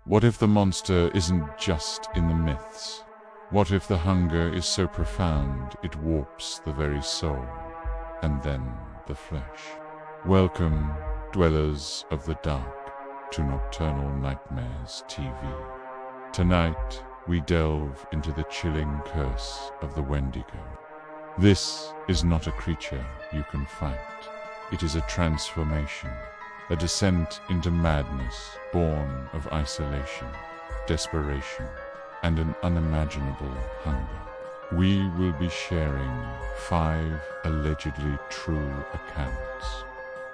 What if the monster isn't just in the myths? What if the hunger is so profound it warps the very soul, and then the flesh? Welcome, dwellers of the dark, to Nocturnal Nightmares TV. Tonight, we delve into the chilling curse of the Wendigo. This is not a creature you can fight. It is a transformation, a descent into madness born of isolation, desperation, and an unimaginable hunger. We will be sharing 5 allegedly true accounts,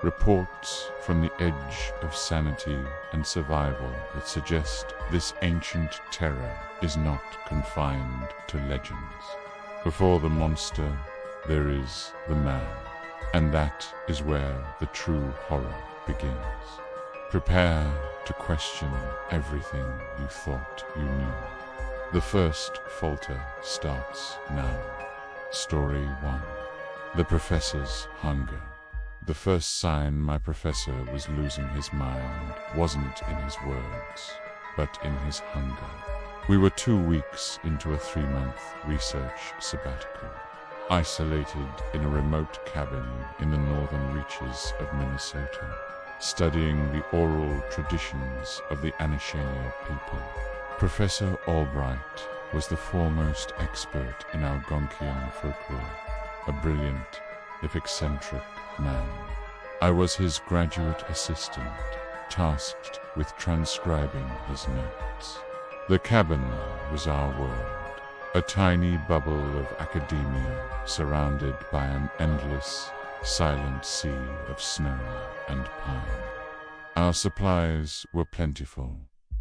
reports from the edge of sanity and survival that suggest this ancient terror is not confined to legends. Before the monster, there is the man, and that is where the true horror begins. Prepare to question everything you thought you knew. The first falter starts now. Story 1. The Professor's Hunger. The first sign my professor was losing his mind wasn't in his words, but in his hunger. We were 2 weeks into a 3-month research sabbatical, isolated in a remote cabin in the northern reaches of Minnesota, studying the oral traditions of the Anishinaabe people. Professor Albright was the foremost expert in Algonquian folklore, a brilliant, if eccentric, man. I was his graduate assistant, tasked with transcribing his notes. The cabin was our world, a tiny bubble of academia surrounded by an endless, silent sea of snow and pine. Our supplies were plentiful,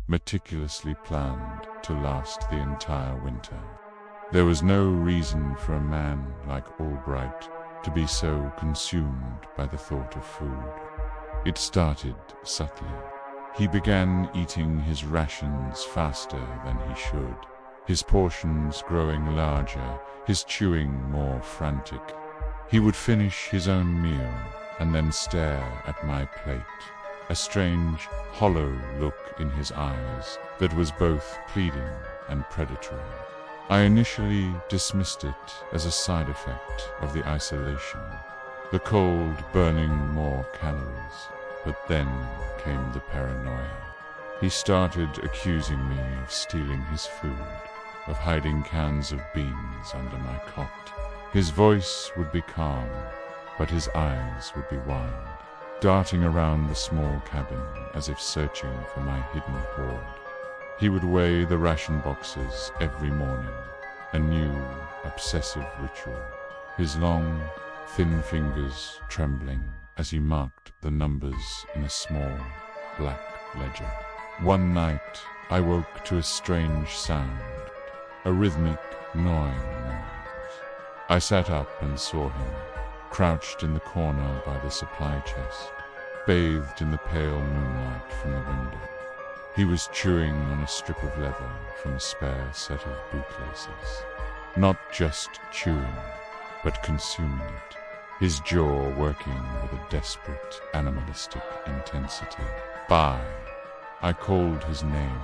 meticulously planned to last the entire winter. There was no reason for a man like Albright to be so consumed by the thought of food. It started subtly. He began eating his rations faster than he should, his portions growing larger, his chewing more frantic. He would finish his own meal and then stare at my plate, a strange, hollow look in his eyes that was both pleading and predatory. I initially dismissed it as a side effect of the isolation, the cold burning more calories, but then came the paranoia. He started accusing me of stealing his food, of hiding cans of beans under my cot. His voice would be calm, but his eyes would be wild, darting around the small cabin as if searching for my hidden hoard. He would weigh the ration boxes every morning, a new, obsessive ritual, his long, thin fingers trembling as he marked the numbers in a small, black ledger. One night, I woke to a strange sound, a rhythmic, gnawing noise. I sat up and saw him, crouched in the corner by the supply chest, bathed in the pale moonlight from the window. He was chewing on a strip of leather from a spare set of bootlaces. Not just chewing, but consuming it, his jaw working with a desperate, animalistic intensity. Bye! I called his name,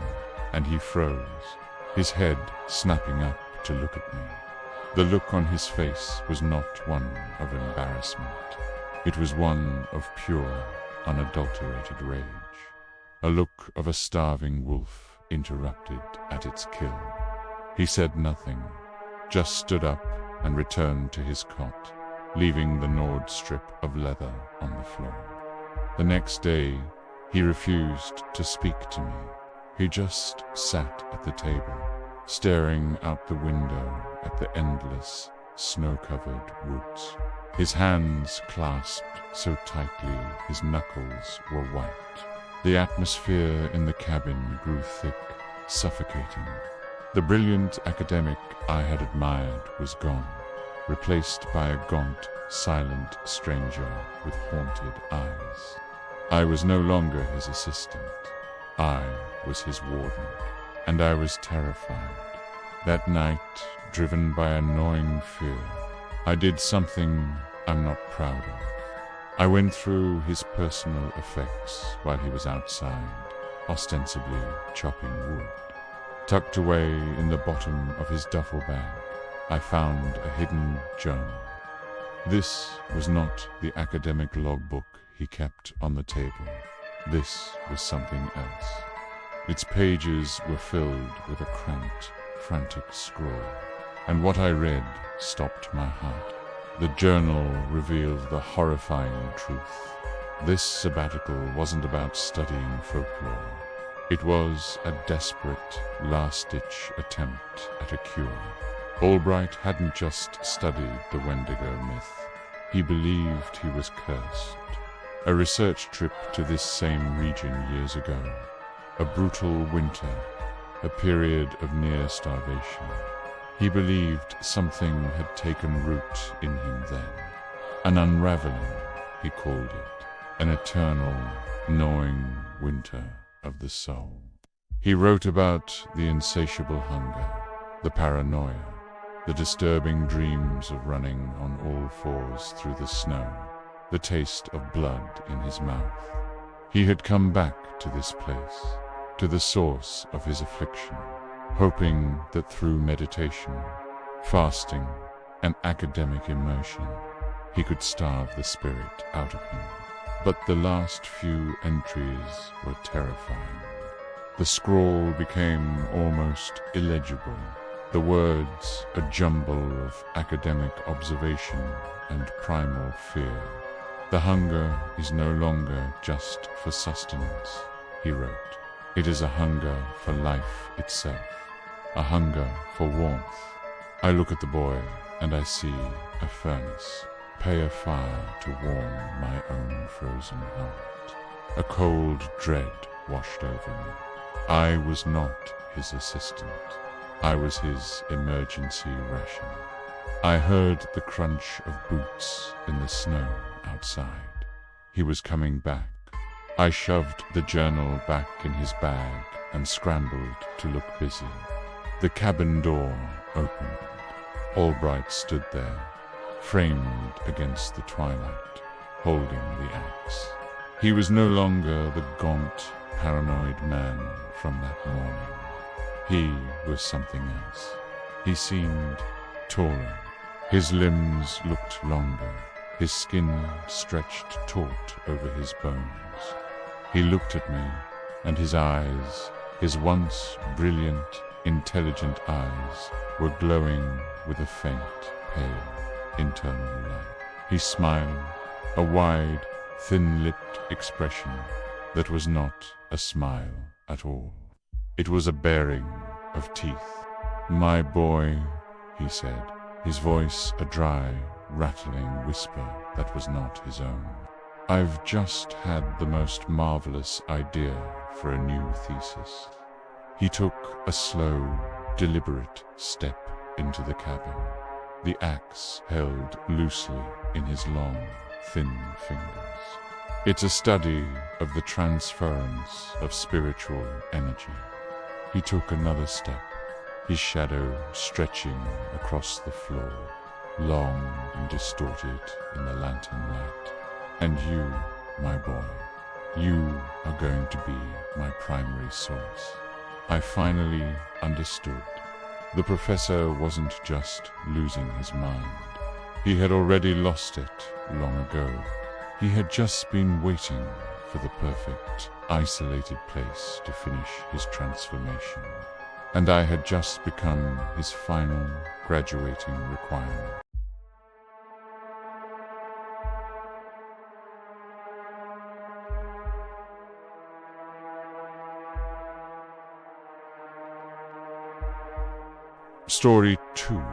and he froze, his head snapping up to look at me. The look on his face was not one of embarrassment. It was one of pure, unadulterated rage. A look of a starving wolf interrupted at its kill. He said nothing, just stood up and returned to his cot, leaving the gnawed strip of leather on the floor. The next day, he refused to speak to me. He just sat at the table, staring out the window at the endless, snow-covered woods. His hands clasped so tightly his knuckles were white. The atmosphere in the cabin grew thick, suffocating. The brilliant academic I had admired was gone, replaced by a gaunt, silent stranger with haunted eyes. I was no longer his assistant. I was his warden, and I was terrified. That night, driven by a gnawing fear, I did something I'm not proud of. I went through his personal effects while he was outside, ostensibly chopping wood. Tucked away in the bottom of his duffel bag, I found a hidden journal. This was not the academic logbook he kept on the table. This was something else. Its pages were filled with a cramped, frantic scrawl, and what I read stopped my heart. The journal revealed the horrifying truth. This sabbatical wasn't about studying folklore. It was a desperate, last-ditch attempt at a cure. Albright hadn't just studied the Wendigo myth. He believed he was cursed. A research trip to this same region years ago. A brutal winter. A period of near starvation. He believed something had taken root in him then. An unraveling, he called it. An eternal, gnawing winter of the soul. He wrote about the insatiable hunger, the paranoia, the disturbing dreams of running on all fours through the snow, the taste of blood in his mouth. He had come back to this place, to the source of his affliction, hoping that through meditation, fasting, and academic immersion, he could starve the spirit out of him. But the last few entries were terrifying. The scrawl became almost illegible, the words a jumble of academic observation and primal fear. The hunger is no longer just for sustenance, he wrote. It is a hunger for life itself, a hunger for warmth. I look at the boy and I see a furnace, pay a fire to warm my own frozen heart. A cold dread washed over me. I was not his assistant. I was his emergency ration. I heard the crunch of boots in the snow outside. He was coming back. I shoved the journal back in his bag and scrambled to look busy. The cabin door opened. Albright stood there, framed against the twilight, holding the axe. He was no longer the gaunt, paranoid man from that morning. He was something else. He seemed taller. His limbs looked longer. His skin stretched taut over his bones. He looked at me, and his eyes, his once brilliant, intelligent eyes, were glowing with a faint, pale, internal light. He smiled, a wide, thin-lipped expression that was not a smile at all. It was a baring of teeth. "My boy," he said, his voice a dry, rattling whisper that was not his own. "I've just had the most marvelous idea for a new thesis." He took a slow, deliberate step into the cabin, the axe held loosely in his long, thin fingers. "It's a study of the transference of spiritual energy." He took another step, his shadow stretching across the floor, long and distorted in the lantern light. "And you, my boy, you are going to be my primary source." I finally understood. The professor wasn't just losing his mind. He had already lost it long ago. He had just been waiting for the perfect, isolated place to finish his transformation. And I had just become his final, graduating requirement. Story 2.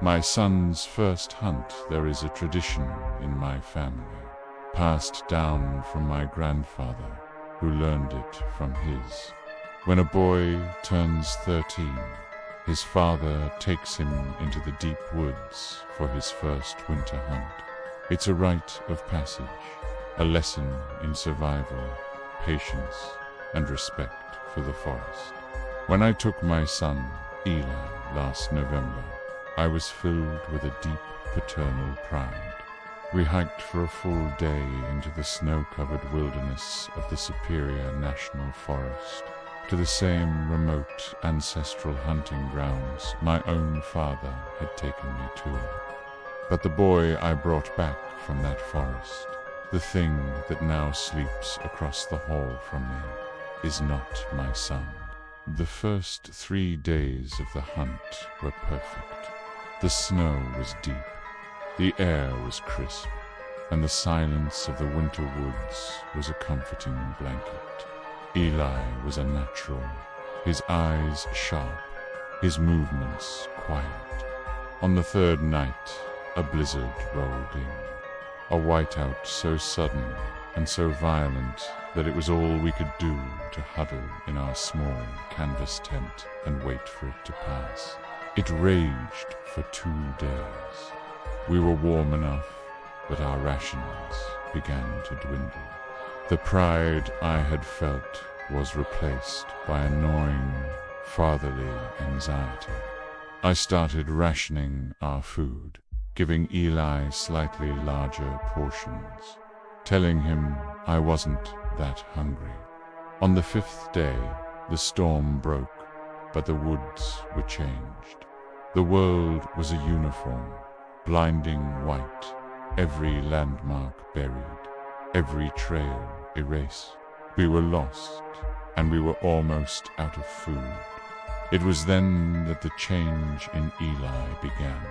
My son's first hunt. There is a tradition in my family, passed down from my grandfather, who learned it from his. When a boy turns 13, his father takes him into the deep woods for his first winter hunt. It's a rite of passage, a lesson in survival, patience, and respect for the forest. When I took my son, Eli, last November, I was filled with a deep paternal pride. We hiked for a full day into the snow-covered wilderness of the Superior National Forest, to the same remote ancestral hunting grounds my own father had taken me to. But the boy I brought back from that forest, the thing that now sleeps across the hall from me, is not my son. The first 3 days of the hunt were perfect. The snow was deep, the air was crisp, and the silence of the winter woods was a comforting blanket. Eli was a natural, his eyes sharp, his movements quiet. On the 3rd night, a blizzard rolled in, a whiteout so sudden and so violent that it was all we could do to huddle in our small canvas tent and wait for it to pass. It raged for 2 days. We were warm enough, but our rations began to dwindle. The pride I had felt was replaced by a gnawing, fatherly anxiety. I started rationing our food, giving Eli slightly larger portions, telling him I wasn't that hungry. On the 5th day, the storm broke, but the woods were changed. The world was a uniform, blinding white, every landmark buried, every trail erased. We were lost, and we were almost out of food. It was then that the change in Eli began.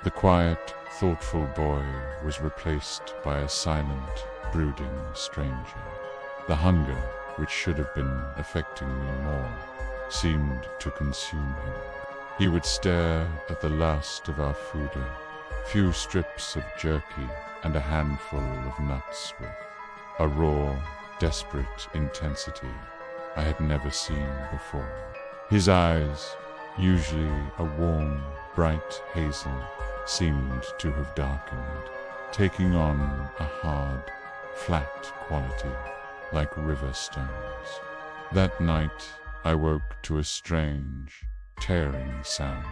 The quiet, thoughtful boy was replaced by a silent, brooding stranger. The hunger, which should have been affecting me more, seemed to consume him. He would stare at the last of our fooder, few strips of jerky and a handful of nuts with a raw, desperate intensity I had never seen before. His eyes, usually a warm, bright hazel, seemed to have darkened, taking on a hard, flat quality, like river stones. That night I woke to a strange, tearing sound.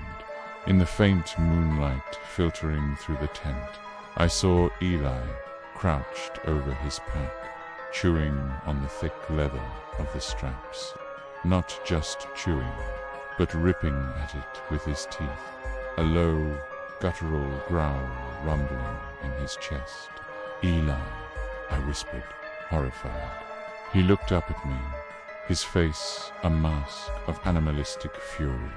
In the faint moonlight filtering through the tent, I saw Eli crouched over his pack, chewing on the thick leather of the straps. Not just chewing, but ripping at it with his teeth, a low, guttural growl rumbling in his chest. "Eli," I whispered, horrified. He looked up at me, his face a mask of animalistic fury,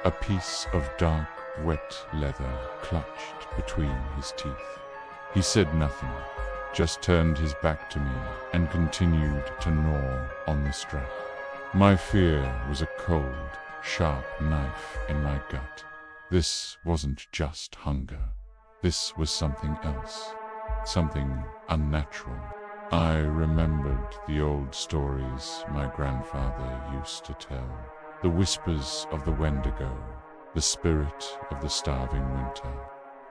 a piece of dark, wet leather clutched between his teeth. He said nothing, just turned his back to me and continued to gnaw on the strap. My fear was a cold, sharp knife in my gut. This wasn't just hunger. This was something else, something unnatural. I remembered the old stories my grandfather used to tell, the whispers of the Wendigo, the spirit of the starving winter,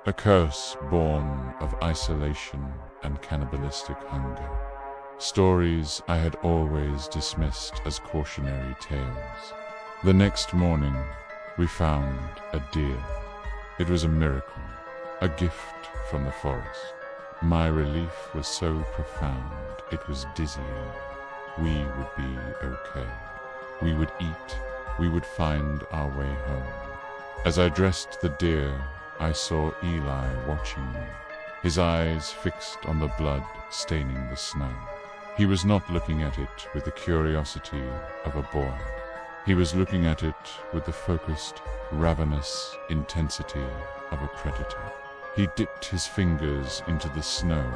a curse born of isolation and cannibalistic hunger. Stories I had always dismissed as cautionary tales. The next morning, we found a deer. It was a miracle, a gift from the forest. My relief was so profound, it was dizzying. We would be okay. We would eat. We would find our way home. As I dressed the deer, I saw Eli watching me, his eyes fixed on the blood staining the snow. He was not looking at it with the curiosity of a boy. He was looking at it with the focused, ravenous intensity of a predator. He dipped his fingers into the snow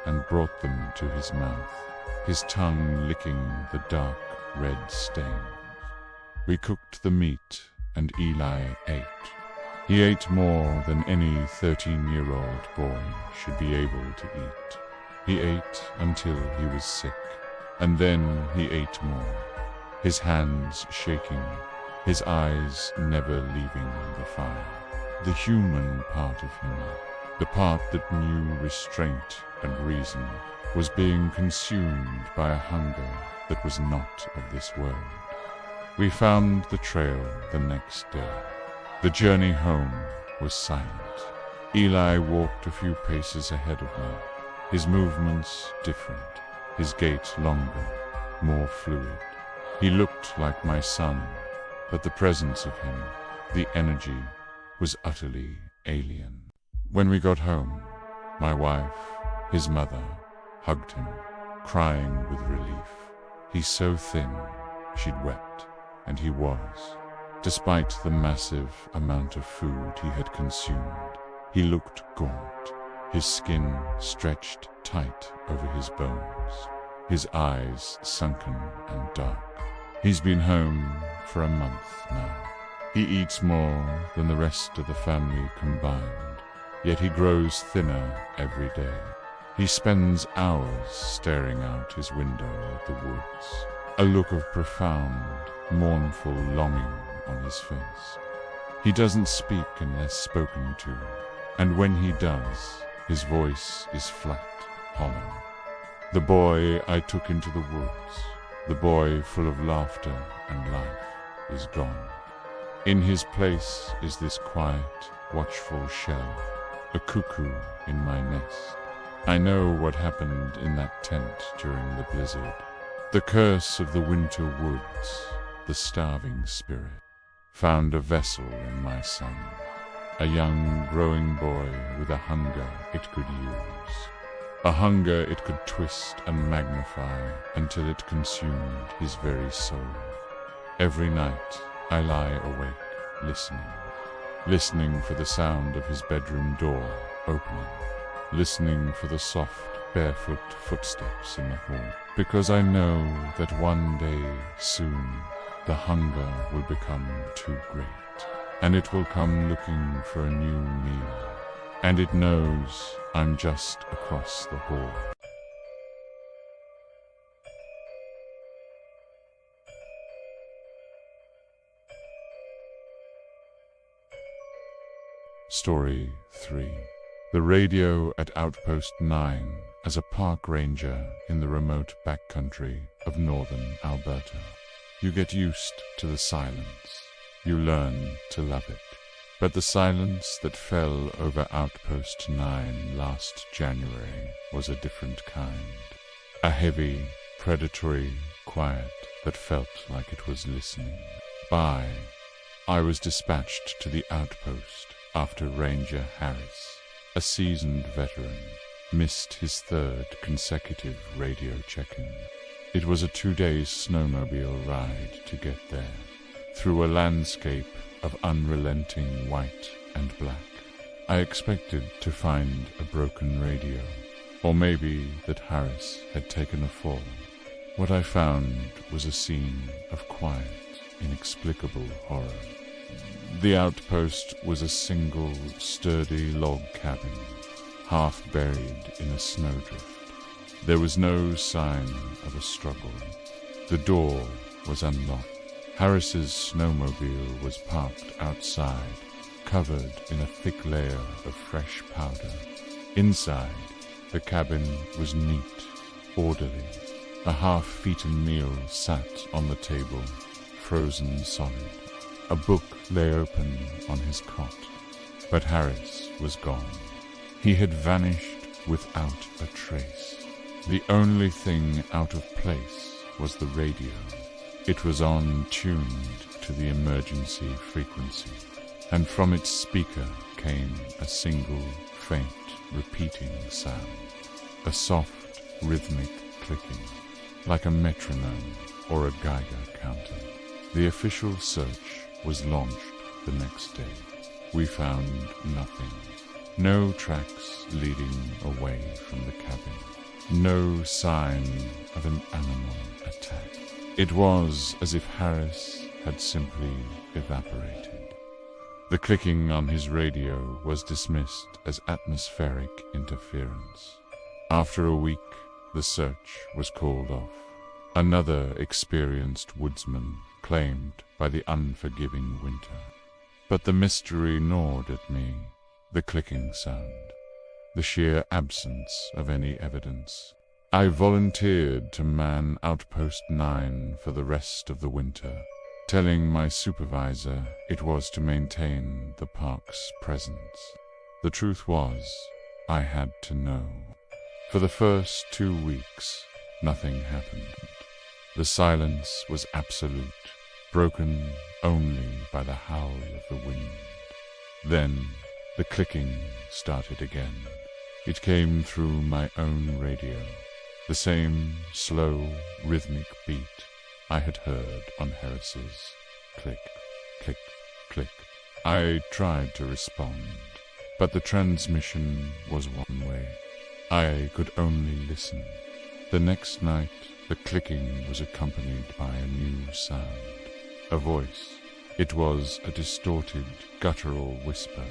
and brought them to his mouth, his tongue licking the dark red stains. We cooked the meat, and Eli ate. He ate more than any 13-year-old boy should be able to eat. He ate until he was sick, and then he ate more, his hands shaking, his eyes never leaving the fire. The human part of him, the part that knew restraint and reason, was being consumed by a hunger that was not of this world. We found the trail the next day. The journey home was silent. Eli walked a few paces ahead of me, his movements different, his gait longer, more fluid. He looked like my son, but the presence of him, the energy, was utterly alien. When we got home, my wife, his mother, hugged him, crying with relief. He's so thin, she'd wept, and he was. Despite the massive amount of food he had consumed, he looked gaunt, his skin stretched tight over his bones, his eyes sunken and dark. He's been home for a month now. He eats more than the rest of the family combined, yet he grows thinner every day. He spends hours staring out his window at the woods, a look of profound, mournful longing on his face. He doesn't speak unless spoken to, and when he does, his voice is flat, hollow. The boy I took into the woods, the boy full of laughter and life, is gone. In his place is this quiet, watchful shell, a cuckoo in my nest. I know what happened in that tent during the blizzard. The curse of the winter woods, the starving spirit, found a vessel in my son, a young growing boy with a hunger it could use, a hunger it could twist and magnify until it consumed his very soul. Every night I lie awake, listening for the sound of his bedroom door opening, listening for the soft, barefoot footsteps in the hall, because I know that one day soon the hunger will become too great, and it will come looking for a new meal, and it knows I'm just across the hall. Story 3. The radio at Outpost 9 as a park ranger in the remote backcountry of northern Alberta. You get used to the silence. You learn to love it. But the silence that fell over Outpost 9 last January was a different kind. A heavy, predatory quiet that felt like it was listening. I was dispatched to the outpost after Ranger Harris, a seasoned veteran, missed his third consecutive radio check-in. It was a 2-day snowmobile ride to get there, through a landscape of unrelenting white and black. I expected to find a broken radio, or maybe that Harris had taken a fall. What I found was a scene of quiet, inexplicable horror. The outpost was a single, sturdy log cabin, half buried in a snowdrift. There was no sign of a struggle. The door was unlocked. Harris's snowmobile was parked outside, covered in a thick layer of fresh powder. Inside, the cabin was neat, orderly. A half-eaten meal sat on the table, frozen solid. A book lay open on his cot, but Harris was gone. He had vanished without a trace. The only thing out of place was the radio. It was tuned to the emergency frequency, and from its speaker came a single, faint, repeating sound. A soft, rhythmic clicking, like a metronome or a Geiger counter. The official search was launched the next day. We found nothing. No tracks leading away from the cabin. No sign of an animal attack. It was as if Harris had simply evaporated. The clicking on his radio was dismissed as atmospheric interference. After a week, the search was called off. Another experienced woodsman claimed by the unforgiving winter. But the mystery gnawed at me, the clicking sound, the sheer absence of any evidence. I volunteered to man Outpost 9 for the rest of the winter, telling my supervisor it was to maintain the park's presence. The truth was, I had to know. For the first 2 weeks, nothing happened. The silence was absolute, broken only by the howl of the wind. Then the clicking started again. It came through my own radio, the same slow, rhythmic beat I had heard on Harris's. Click, click, click. I tried to respond, but the transmission was one way. I could only listen. The next night, the clicking was accompanied by a new sound. A voice. It was a distorted, guttural whisper,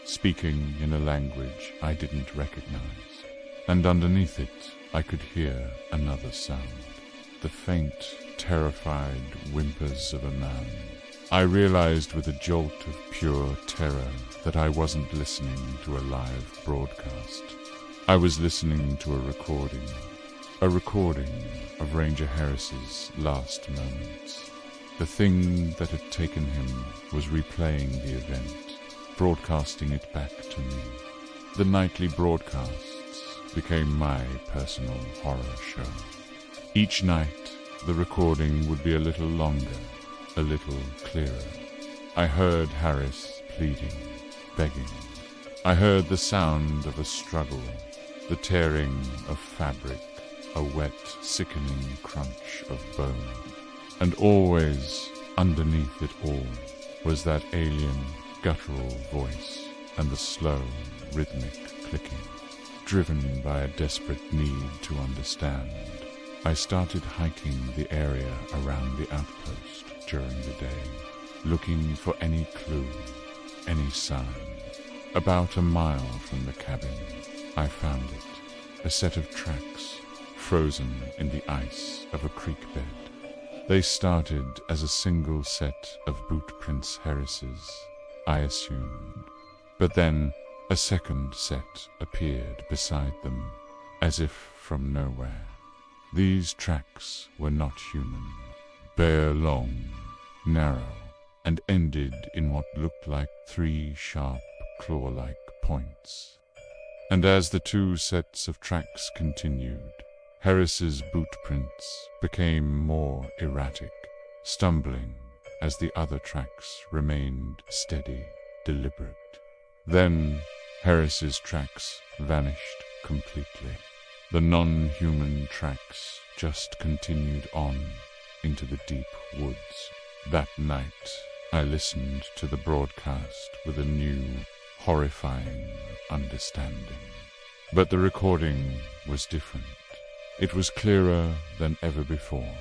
speaking in a language I didn't recognize. And underneath it, I could hear another sound. The faint, terrified whimpers of a man. I realized with a jolt of pure terror that I wasn't listening to a live broadcast. I was listening to a recording of Ranger Harris's last moments. The thing that had taken him was replaying the event, broadcasting it back to me. The nightly broadcasts became my personal horror show. Each night, the recording would be a little longer, a little clearer. I heard Harris pleading, begging. I heard the sound of a struggle, the tearing of fabric, a wet, sickening crunch of bone. And always, underneath it all, was that alien, guttural voice and the slow, rhythmic clicking. Driven by a desperate need to understand, I started hiking the area around the outpost during the day, looking for any clue, any sign. About a mile from the cabin, I found it, a set of tracks, frozen in the ice of a creek bed. They started as a single set of boot prints Harris's, I assumed. But then a second set appeared beside them, as if from nowhere. These tracks were not human, bare, long, narrow, and ended in what looked like 3 sharp, claw-like points. And as the 2 sets of tracks continued, Harris's boot prints became more erratic, stumbling as the other tracks remained steady, deliberate. Then Harris's tracks vanished completely. The non-human tracks just continued on into the deep woods. That night, I listened to the broadcast with a new, horrifying understanding. But the recording was different. It was clearer than ever before.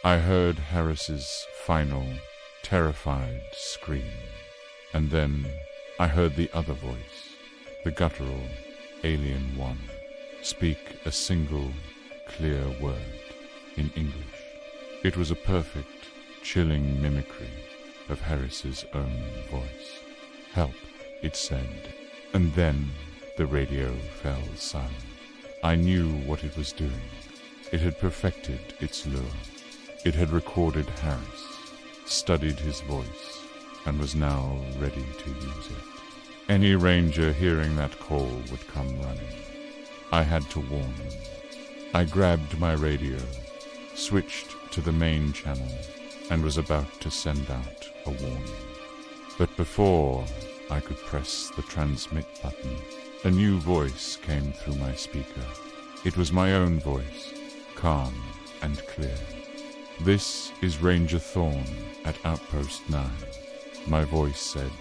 I heard Harris's final, terrified scream, and then I heard the other voice, the guttural, alien one, speak a single, clear word in English. It was a perfect, chilling mimicry of Harris's own voice. "Help," it said, and then the radio fell silent. I knew what it was doing. It had perfected its lure. It had recorded Harris, studied his voice, and was now ready to use it. Any ranger hearing that call would come running. I had to warn them. I grabbed my radio, switched to the main channel, and was about to send out a warning. But before I could press the transmit button, a new voice came through my speaker. It was my own voice, calm and clear. "This is Ranger Thorn at Outpost 9. My voice said,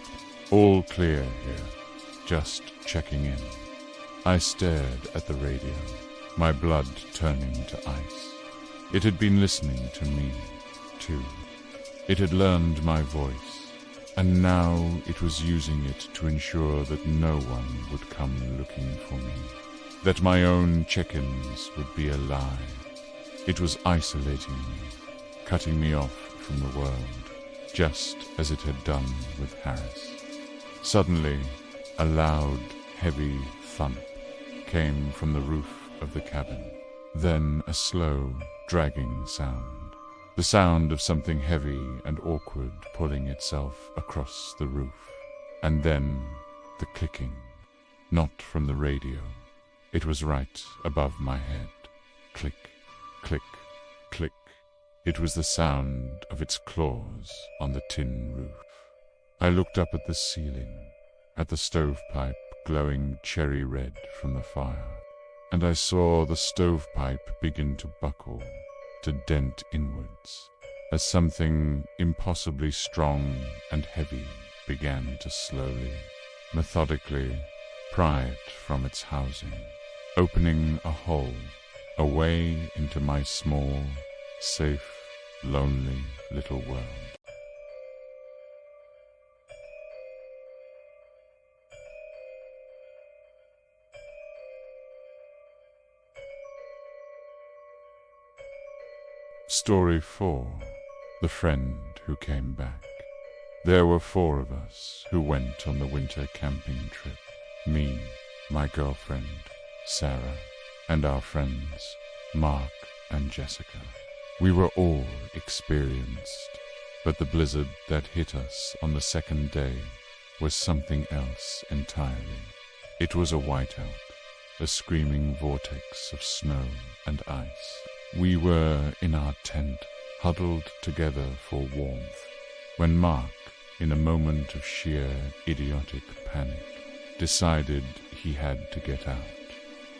"All clear here, just checking in." I stared at the radio, my blood turning to ice. It had been listening to me, too. It had learned my voice, and now it was using it to ensure that no one would come looking for me, that my own check-ins would be a lie. It was isolating me, cutting me off from the world, just as it had done with Harris. Suddenly, a loud, heavy thump came from the roof of the cabin. Then a slow, dragging sound. The sound of something heavy and awkward pulling itself across the roof. And then the clicking. not from the radio. It was right above my head. Click, click, click. It was the sound of its claws on the tin roof. I looked up at the ceiling, at the stovepipe glowing cherry red from the fire, and I saw the stovepipe begin to buckle, to dent inwards, as something impossibly strong and heavy began to slowly, methodically pry it from its housing, opening a hole, a way into my small, safe, lonely little world. Story 4. The Friend Who Came Back. There were 4 of us who went on the winter camping trip. Me, my girlfriend, Sarah, and our friends, Mark and Jessica. We were all experienced, but the blizzard that hit us on the second day was something else entirely. It was a whiteout, a screaming vortex of snow and ice. We were in our tent, huddled together for warmth, when Mark, in a moment of sheer idiotic panic, decided he had to get out.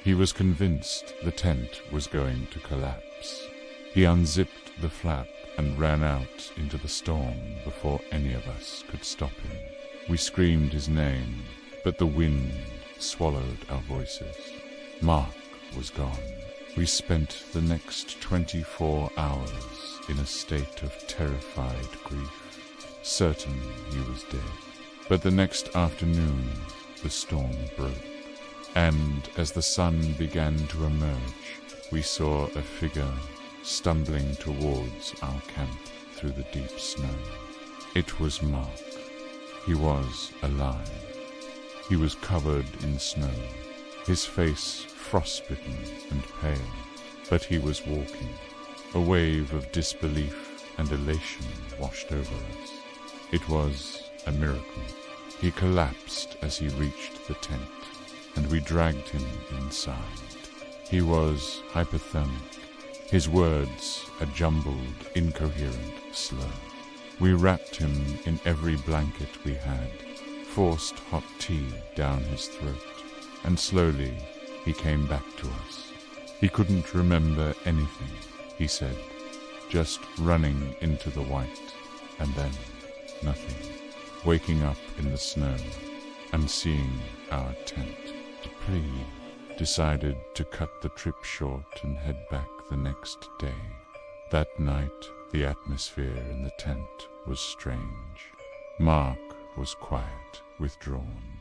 He was convinced the tent was going to collapse. He unzipped the flap and ran out into the storm before any of us could stop him. We screamed his name, but the wind swallowed our voices. Mark was gone. We spent the next 24 hours in a state of terrified grief, certain he was dead. But the next afternoon, the storm broke, and as the sun began to emerge, we saw a figure stumbling towards our camp through the deep snow. It was Mark. He was alive. He was covered in snow, his face frostbitten and pale, but he was walking. A wave of disbelief and elation washed over us. It was a miracle. He collapsed as he reached the tent, and we dragged him inside. He was hypothermic, his words a jumbled, incoherent slur. We wrapped him in every blanket we had, forced hot tea down his throat, and slowly he came back to us. He couldn't remember anything, he said, just running into the white, and then nothing, waking up in the snow and seeing our tent. He decided to cut the trip short and head back the next day. That night, the atmosphere in the tent was strange. Mark was quiet, withdrawn.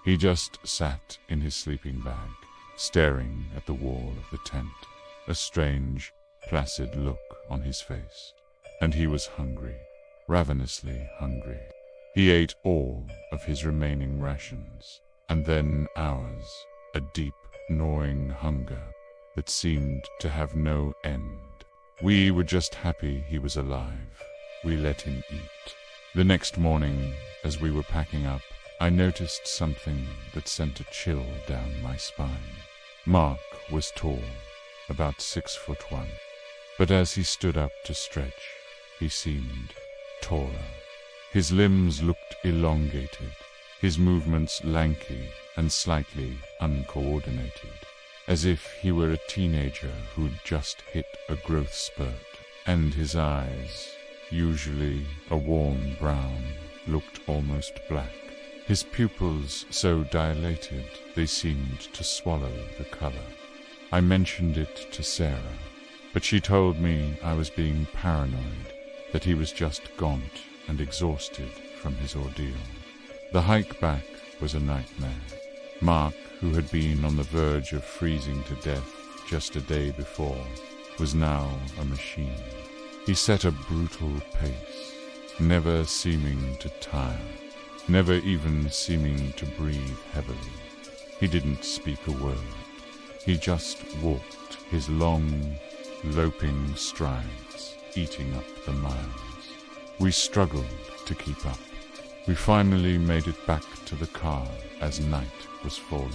He just sat in his sleeping bag, staring at the wall of the tent, a strange, placid look on his face. And he was hungry, ravenously hungry. He ate all of his remaining rations, and then ours, a deep, gnawing hunger that seemed to have no end. We were just happy he was alive. We let him eat. The next morning, as we were packing up, I noticed something that sent a chill down my spine. Mark was tall, about 6'1", but as he stood up to stretch, he seemed taller. His limbs looked elongated, his movements lanky and slightly uncoordinated, as if he were a teenager who'd just hit a growth spurt, and his eyes, usually a warm brown, looked almost black. His pupils so dilated they seemed to swallow the color. I mentioned it to Sarah, but she told me I was being paranoid, that he was just gaunt and exhausted from his ordeal. The hike back was a nightmare. Mark, who had been on the verge of freezing to death just a day before, was now a machine. He set a brutal pace, never seeming to tire, never even seeming to breathe heavily. He didn't speak a word. He just walked his long, loping strides, eating up the miles. We struggled to keep up. We finally made it back to the car as night was falling.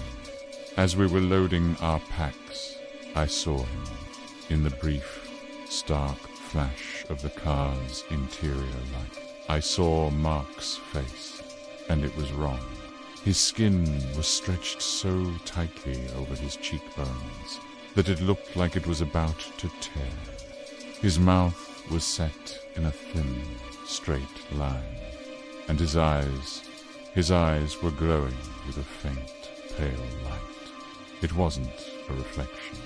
As we were loading our packs, I saw him in the brief, stark flash of the car's interior light. I saw Mark's face, and it was wrong. His skin was stretched so tightly over his cheekbones that it looked like it was about to tear. His mouth was set in a thin, straight line, and his eyes were glowing with a faint, pale light. It wasn't a reflection.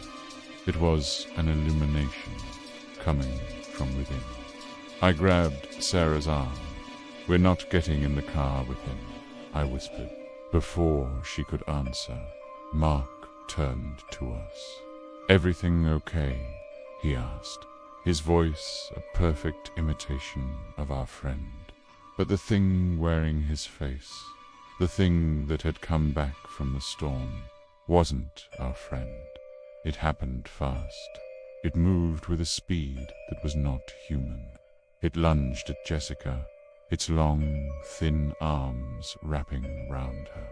It was an illumination coming from within. I grabbed Sarah's arm. "We're not getting in the car with him," I whispered. Before she could answer, Mark turned to us. "Everything okay?" he asked, his voice a perfect imitation of our friend. But the thing wearing his face, the thing that had come back from the storm, wasn't our friend. It happened fast. It moved with a speed that was not human. It lunged at Jessica, its long, thin arms wrapping round her.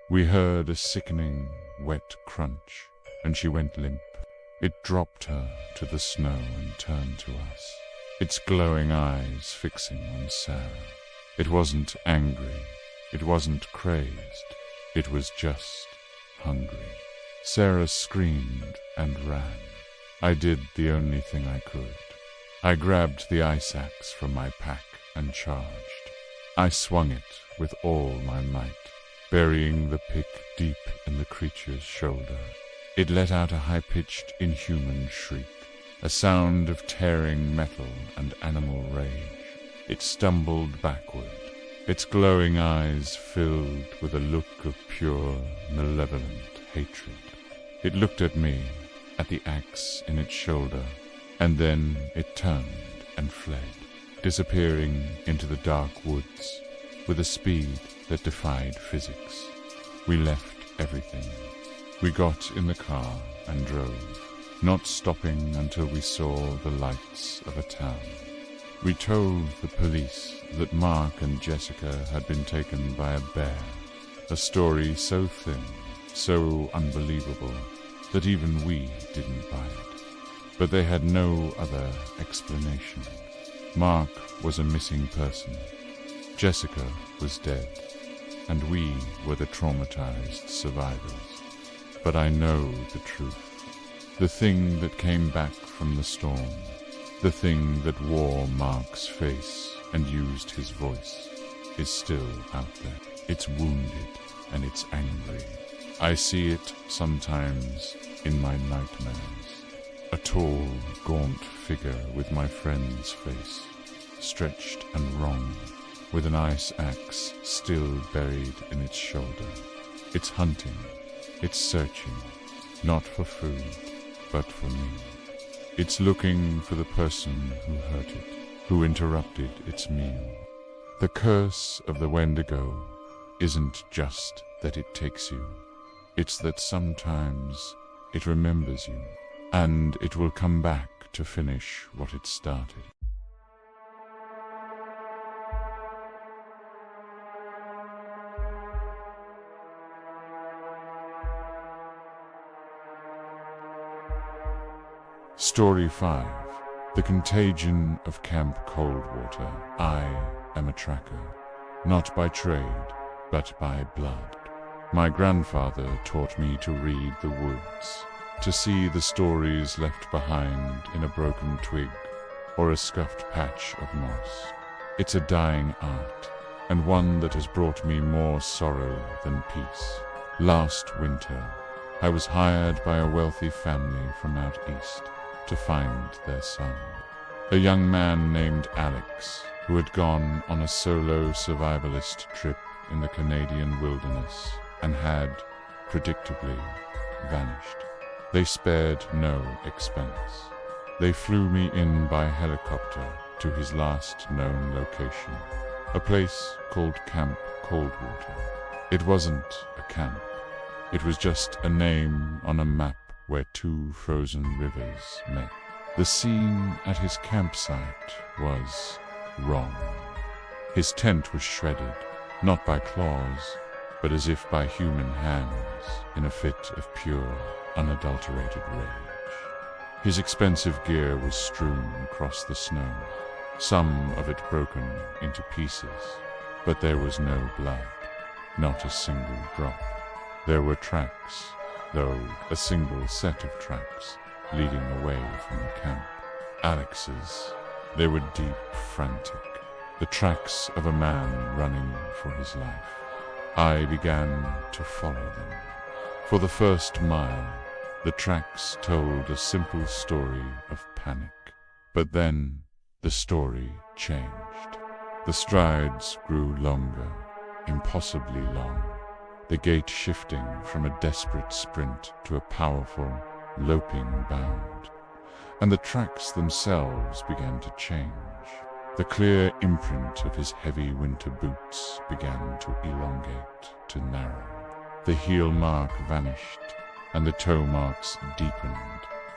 We heard a sickening, wet crunch, and she went limp. It dropped her to the snow and turned to us, its glowing eyes fixing on Sarah. It wasn't angry. It wasn't crazed. It was just hungry. Sarah screamed and ran. I did the only thing I could. I grabbed the ice axe from my pack and charged. I swung it with all my might, burying the pick deep in the creature's shoulder. It let out a high-pitched, inhuman shriek, a sound of tearing metal and animal rage. It stumbled backward, its glowing eyes filled with a look of pure, malevolent hatred. It looked at me, at the axe in its shoulder, and then it turned and fled, disappearing into the dark woods with a speed that defied physics. We left everything. We got in the car and drove, not stopping until we saw the lights of a town. We told the police that Mark and Jessica had been taken by a bear, a story so thin, so unbelievable, that even we didn't buy it. But they had no other explanation. Mark was a missing person. Jessica was dead, and we were the traumatized survivors. But I know the truth. The thing that came back from the storm, the thing that wore Mark's face and used his voice, is still out there. It's wounded and it's angry. I see it sometimes in my nightmares. A tall, gaunt figure with my friend's face, stretched and wrong, with an ice axe still buried in its shoulder. It's hunting, it's searching, not for food, but for me. It's looking for the person who hurt it, who interrupted its meal. The curse of the Wendigo isn't just that it takes you. It's that sometimes it remembers you, and it will come back to finish what it started. Story 5. The Contagion of Camp Coldwater. I am a tracker, not by trade, but by blood. My grandfather taught me to read the woods, to see the stories left behind in a broken twig or a scuffed patch of moss. It's a dying art, and one that has brought me more sorrow than peace. Last winter, I was hired by a wealthy family from out east to find their son, a young man named Alex, who had gone on a solo survivalist trip in the Canadian wilderness and had, predictably, vanished. They spared no expense. They flew me in by helicopter to his last known location, a place called Camp Coldwater. It wasn't a camp. It was just a name on a map where two frozen rivers met. The scene at his campsite was wrong. His tent was shredded, not by claws, but as if by human hands, in a fit of pure, unadulterated rage. His expensive gear was strewn across the snow, some of it broken into pieces, but there was no blood, not a single drop. There were tracks, though a single set of tracks, leading away from the camp. Alex's. They were deep, frantic, the tracks of a man running for his life. I began to follow them. For the first mile, the tracks told a simple story of panic. But then the story changed. The strides grew longer, impossibly long, the gait shifting from a desperate sprint to a powerful, loping bound. And the tracks themselves began to change. The clear imprint of his heavy winter boots began to elongate, to narrow. The heel mark vanished, and the toe marks deepened,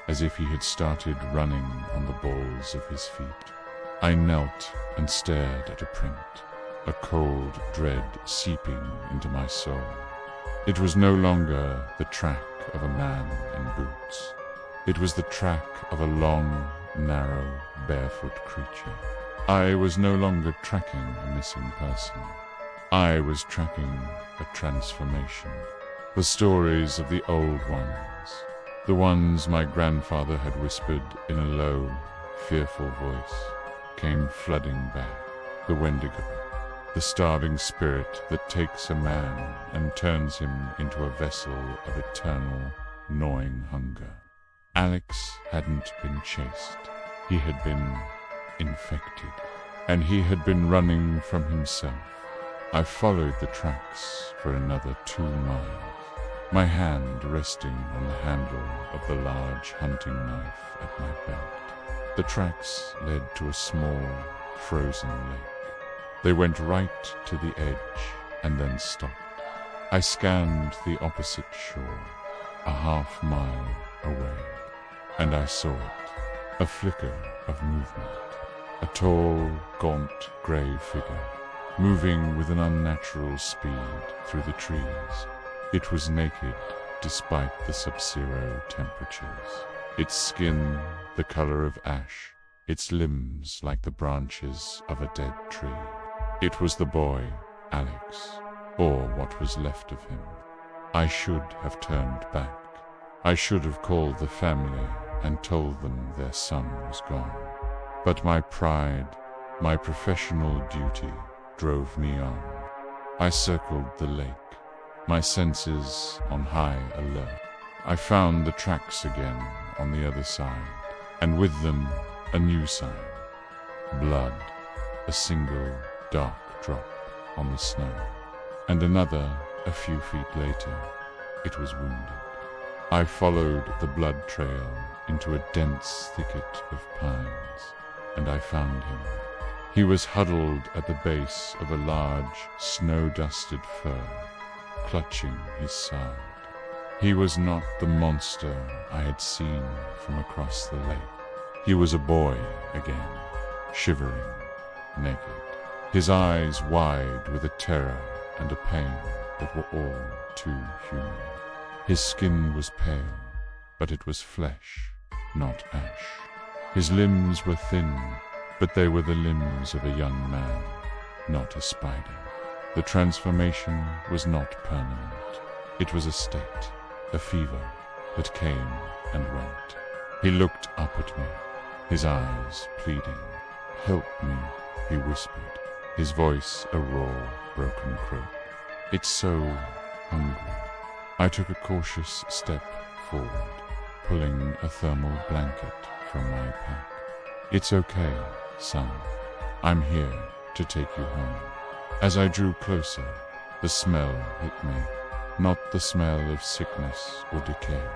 as if he had started running on the balls of his feet. I knelt and stared at a print, a cold dread seeping into my soul. It was no longer the track of a man in boots. It was the track of a long, narrow, barefoot creature. I was no longer tracking a missing person. I was tracking a transformation. The stories of the old ones, the ones my grandfather had whispered in a low, fearful voice, came flooding back. The Wendigo, the starving spirit that takes a man and turns him into a vessel of eternal, gnawing hunger. Alex hadn't been chased. He had been infected, and he had been running from himself. I followed the tracks for another 2 miles, my hand resting on the handle of the large hunting knife at my belt. The tracks led to a small, frozen lake. They went right to the edge and then stopped. I scanned the opposite shore, a half-mile away, and I saw it, a flicker of movement, a tall, gaunt, grey figure, moving with an unnatural speed through the trees. It was naked, despite the sub-zero temperatures. Its skin the color of ash, its limbs like the branches of a dead tree. It was the boy, Alex, or what was left of him. I should have turned back. I should have called the family and told them their son was gone. But my pride, my professional duty, drove me on. I circled the lake, my senses on high alert. I found the tracks again on the other side, and with them a new sign. Blood, a single dark drop on the snow, and another a few feet later. It was wounded. I followed the blood trail into a dense thicket of pines, and I found him. He was huddled at the base of a large, snow-dusted fir, clutching his side. He was not the monster I had seen from across the lake. He was a boy again, shivering, naked, his eyes wide with a terror and a pain that were all too human. His skin was pale, but it was flesh, not ash. His limbs were thin, but they were the limbs of a young man, not a spider. The transformation was not permanent. It was a state, a fever that came and went. He looked up at me, his eyes pleading. "Help me," he whispered, his voice a raw, broken croak. "It's so hungry." I took a cautious step forward, pulling a thermal blanket from my pack. "It's okay, son. I'm here to take you home." As I drew closer, the smell hit me, not the smell of sickness or decay,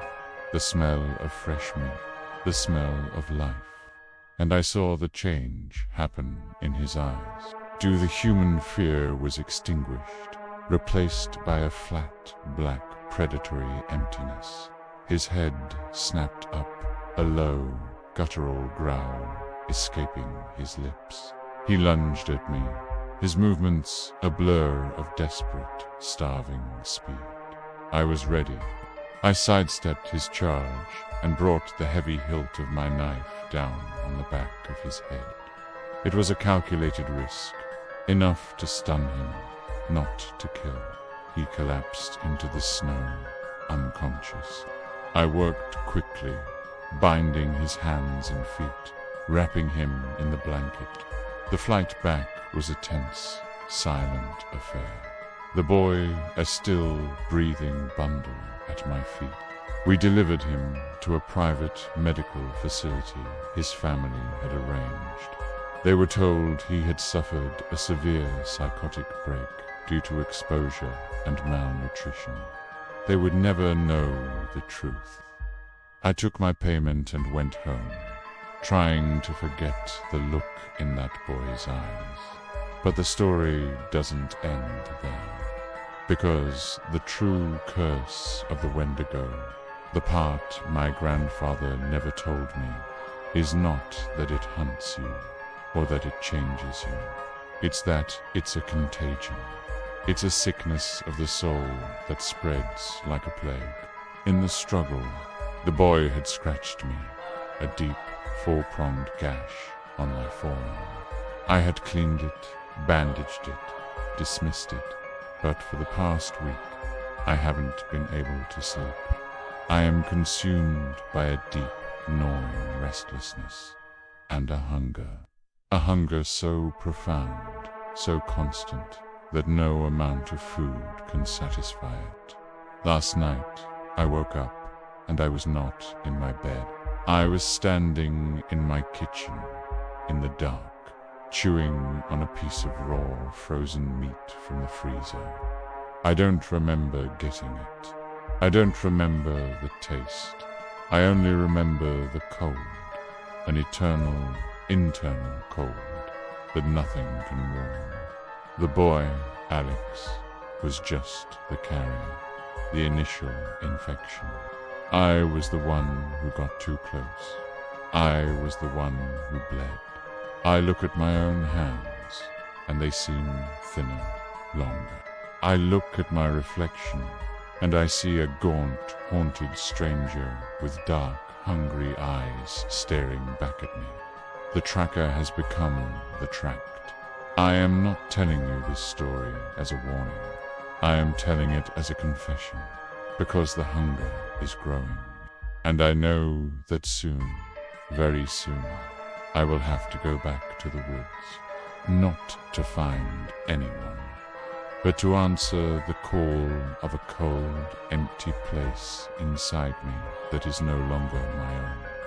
the smell of fresh meat, the smell of life. And I saw the change happen in his eyes. The human fear was extinguished, replaced by a flat, black, predatory emptiness. His head snapped up, a low, guttural growl escaping his lips. He lunged at me, his movements a blur of desperate, starving speed. I was ready. I sidestepped his charge and brought the heavy hilt of my knife down on the back of his head. It was a calculated risk, enough to stun him, not to kill. He collapsed into the snow, unconscious. I worked quickly, binding his hands and feet, wrapping him in the blanket. The flight back was a tense, silent affair. The boy, a still breathing bundle at my feet. We delivered him to a private medical facility his family had arranged. They were told he had suffered a severe psychotic break due to exposure and malnutrition. They would never know the truth. I took my payment and went home, trying to forget the look in that boy's eyes. But the story doesn't end there, because the true curse of the Wendigo, the part my grandfather never told me, is not that it hunts you or that it changes you. It's that it's a contagion. It's a sickness of the soul that spreads like a plague. In the struggle, the boy had scratched me, a deep, four-pronged gash on my forearm. I had cleaned it, bandaged it, dismissed it, but for the past week, I haven't been able to sleep. I am consumed by a deep, gnawing restlessness and a hunger so profound, so constant, that no amount of food can satisfy it. Last night, I woke up, and I was not in my bed. I was standing in my kitchen, in the dark, chewing on a piece of raw, frozen meat from the freezer. I don't remember getting it. I don't remember the taste. I only remember the cold, an eternal, internal cold that nothing can warm. The boy, Alex, was just the carrier, the initial infection. I was the one who got too close. I was the one who bled. I look at my own hands, and they seem thinner, longer. I look at my reflection, and I see a gaunt, haunted stranger with dark, hungry eyes staring back at me. The tracker has become the tracked. I am not telling you this story as a warning. I am telling it as a confession, because the hunger is growing. And I know that soon, very soon, I will have to go back to the woods, not to find anyone, but to answer the call of a cold, empty place inside me that is no longer my own.